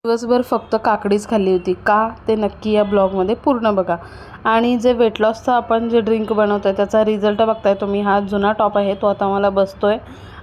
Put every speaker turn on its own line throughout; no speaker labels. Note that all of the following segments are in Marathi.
दिवसभर फक्त काकडीच खाल्ली होती का ते नक्की या ब्लॉगमध्ये पूर्ण बघा। आणि जे वेट लॉसचं आपण जे ड्रिंक बनवतोय त्याचा रिझल्ट बघताय तुम्ही। हा जुना टॉप आहे तो आता मला बसतोय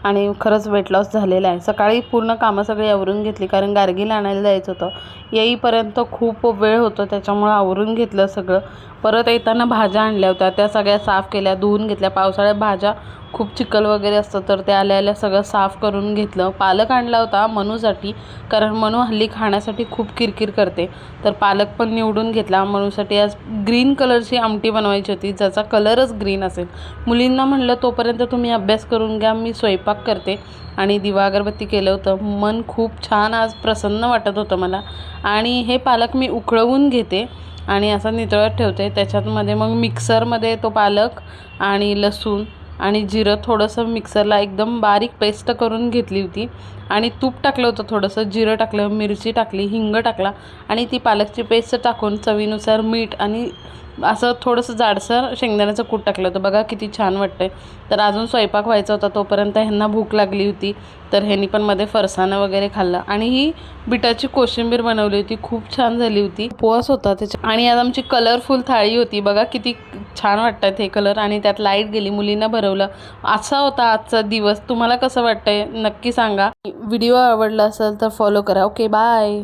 आणि खरंच वेट लॉस झालेला आहे। सकाळी पूर्ण कामं सगळी आवरून घेतली कारण गार्गिल आणायला जायचं होतं, येईपर्यंत खूप वेळ होतो त्याच्यामुळे आवरून घेतलं सगळं। परत येताना भाज्या आणल्या होत्या त्या सगळ्या साफ केल्या, धुवून घेतल्या। पावसाळ्यात भाज्या खूप चिखल वगैरे असतं तर ते आल्या सगळं साफ करून घेतलं। पालक आणला होता मनूसाठी कारण मनू हल्ली खाण्यासाठी खूप किरकिर करते, तर पालक पण निवडून घेतला मनूसाठी। आज ग्रीन कलरची आमटी बनवायची होती ज्याचा कलरच ग्रीन असेल। मुलींना म्हणलं तोपर्यंत तुम्ही अभ्यास करून घ्या, मी स्वयंपाक करते। आणि दिवा अगरबत्ती केलं होतं। मन खूप छान आज प्रसन्न वाटत होतं मला। आणि हे पालक मी उकळवून घेते आणि असं नितळत ठेवते। त्याच्यामध्ये मग मिक्सरमध्ये तो पालक आणि लसूण आणि जिरं थोडंसं मिक्सरला एकदम बारीक पेस्ट करून घेतली होती। आणि तूप टाकलं होतं, थोडंसं जिरं टाकलं, मिरची टाकली, हिंग टाकला आणि ती पालकची पेस्ट टाकून चवीनुसार मीठ आणि असं थोडंसं जाडसर शेंगदाण्याचं कूट टाकलं होतं। बघा किती छान वाटतंय। तर अजून स्वयंपाक व्हायचा होता तोपर्यंत ह्यांना भूक लागली होती, तर ह्यांनी पण मध्ये फरसाणं वगैरे खाल्लं। आणि ही बिटाची कोशिंबीर बनवली होती, खूप छान झाली होती। उपवास होता त्याच्या। आणि आज आमची कलरफुल थाळी होती, बघा किती छान वाटतात हे कलर। आणि त्यात लाईट गेली, मुलींना भरवलं। असा होता आजचा दिवस। तुम्हाला कसं वाटतंय नक्की सांगा। व्हिडिओ आवडला असेल तर फॉलो करा। Okay bye.